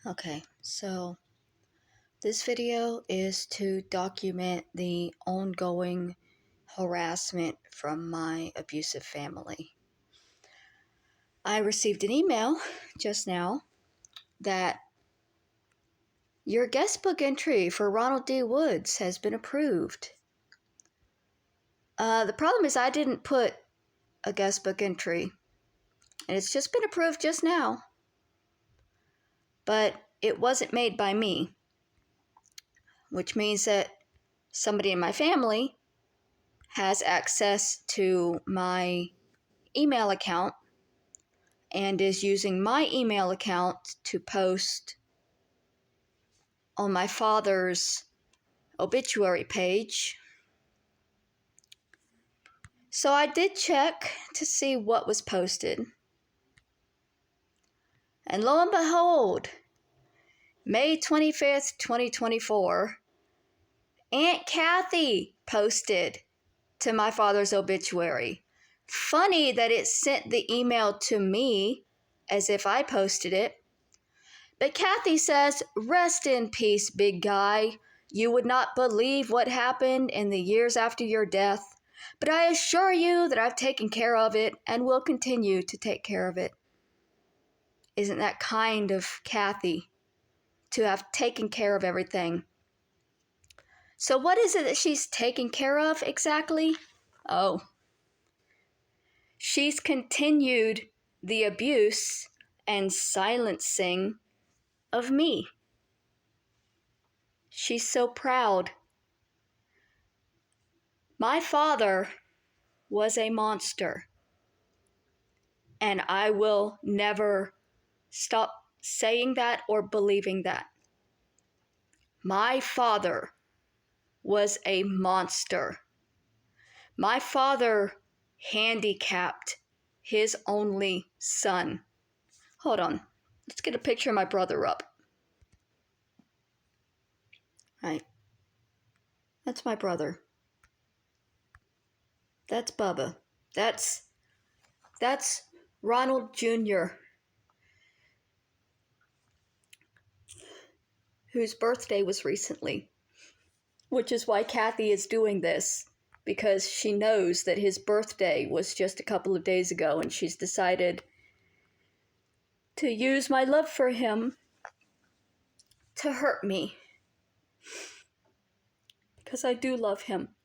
Okay, so this video is to document the ongoing harassment from my abusive family. I received an email just now that your guestbook entry for Ronald D. Woods has been approved. The problem is I didn't put a guestbook entry, and it's just been approved just now, but it wasn't made by me, which means that somebody in my family has access to my email account and is using my email account to post on my father's obituary page. So I did check to see what was posted. And lo and behold, May 25th, 2024, Aunt Kathy posted to my father's obituary. Funny that it sent the email to me as if I posted it. But Kathy says, "Rest in peace, big guy. You would not believe what happened in the years after your death, but I assure you that I've taken care of it and will continue to take care of it." Isn't that kind of Kathy to have taken care of everything? So what is it that she's taking care of exactly? Oh, she's continued the abuse and silencing of me. She's so proud. My father was a monster, and I will never stop saying that or believing that. My father was a monster. My father handicapped his only son. Hold on. Let's get a picture of my brother up. Right. That's my brother. That's Bubba. That's Ronald Jr., whose birthday was recently, which is why Kathy is doing this, because she knows that his birthday was just a couple of days ago, and she's decided to use my love for him to hurt me. Because I do love him,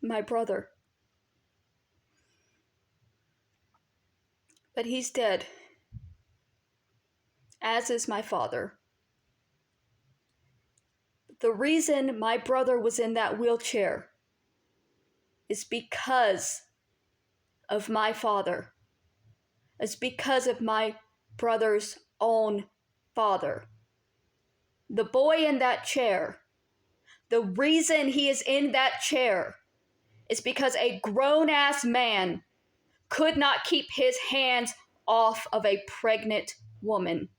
my brother. But he's dead, as is my father. The reason my brother was in that wheelchair is because of my father. It's because of my brother's own father. The boy in that chair, the reason he is in that chair is because a grown-ass man could not keep his hands off of a pregnant woman.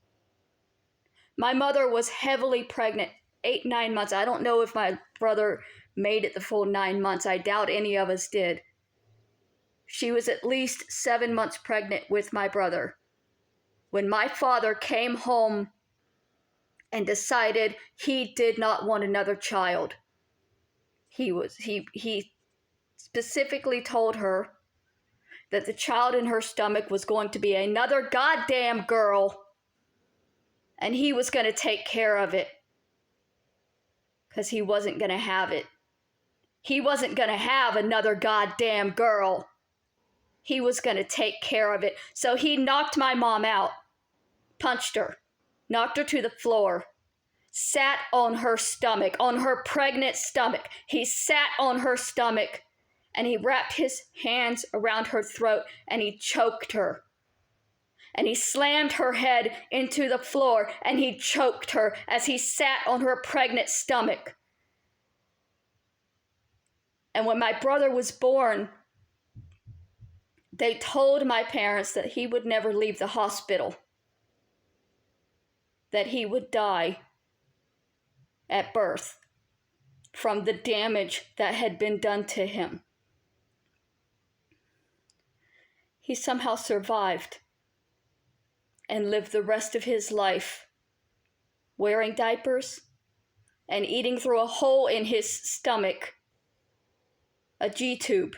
My mother was heavily pregnant, 8-9 months. I don't know if my brother made it the full 9 months. I doubt any of us did. She was at least 7 months pregnant with my brother when my father came home and decided he did not want another child. He specifically told her that the child in her stomach was going to be another goddamn girl, and he was going to take care of it because he wasn't going to have it. He wasn't going to have another goddamn girl. He was going to take care of it. So he knocked my mom out, punched her, knocked her to the floor, sat on her stomach, on her pregnant stomach. He sat on her stomach, and he wrapped his hands around her throat, and he choked her. And he slammed her head into the floor, and he choked her as he sat on her pregnant stomach. And when my brother was born, they told my parents that he would never leave the hospital, that he would die at birth from the damage that had been done to him. He somehow survived and lived the rest of his life wearing diapers, and eating through a hole in his stomach, a G-tube,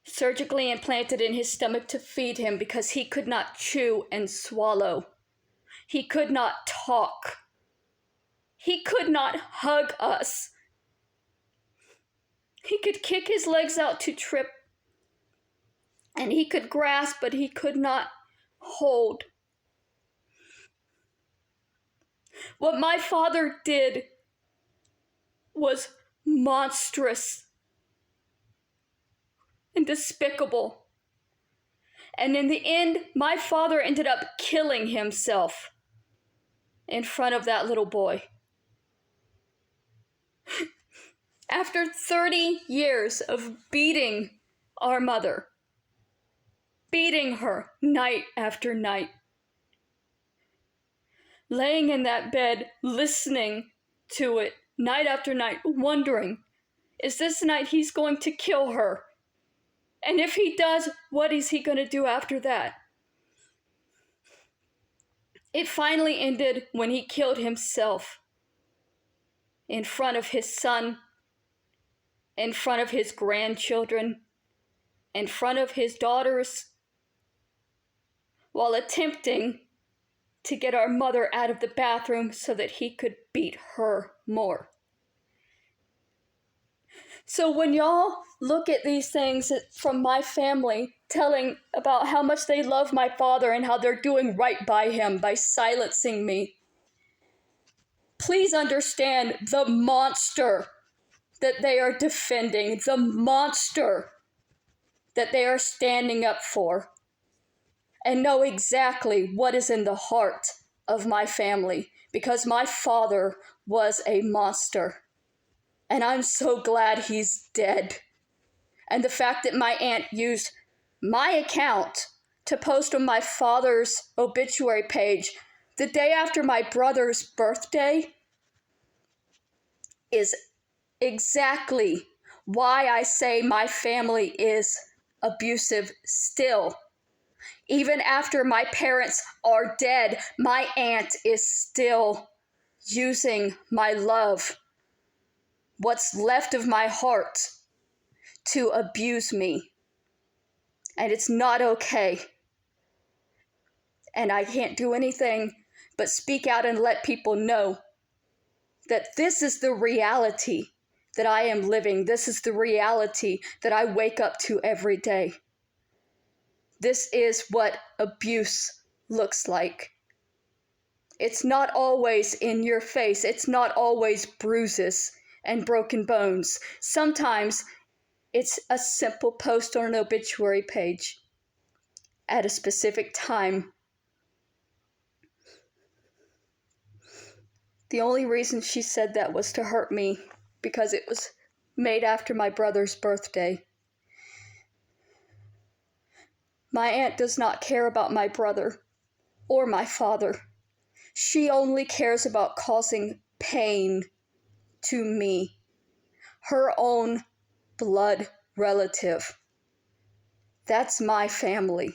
surgically implanted in his stomach to feed him because he could not chew and swallow. He could not talk. He could not hug us. He could kick his legs out to trip, and he could grasp, but he could not hold. What my father did was monstrous and despicable. And in the end, my father ended up killing himself in front of that little boy. After 30 years of beating our mother, beating her night after night, laying in that bed, listening to it night after night, wondering, is this the night he's going to kill her? And if he does, what is he going to do after that? It finally ended when he killed himself in front of his son, in front of his grandchildren, in front of his daughters, while attempting to get our mother out of the bathroom so that he could beat her more. So when y'all look at these things from my family telling about how much they love my father and how they're doing right by him by silencing me, please understand the monster that they are defending, the monster that they are standing up for, and know exactly what is in the heart of my family, because my father was a monster. And I'm so glad he's dead. And the fact that my aunt used my account to post on my father's obituary page the day after my brother's birthday is exactly why I say my family is abusive still. Even after my parents are dead, my aunt is still using my love, what's left of my heart, to abuse me. And it's not okay. And I can't do anything but speak out and let people know that this is the reality that I am living. This is the reality that I wake up to every day. This is what abuse looks like. It's not always in your face. It's not always bruises and broken bones. Sometimes it's a simple post on an obituary page at a specific time. The only reason she said that was to hurt me, because it was made after my brother's birthday. My aunt does not care about my brother or my father. She only cares about causing pain to me, her own blood relative. That's my family.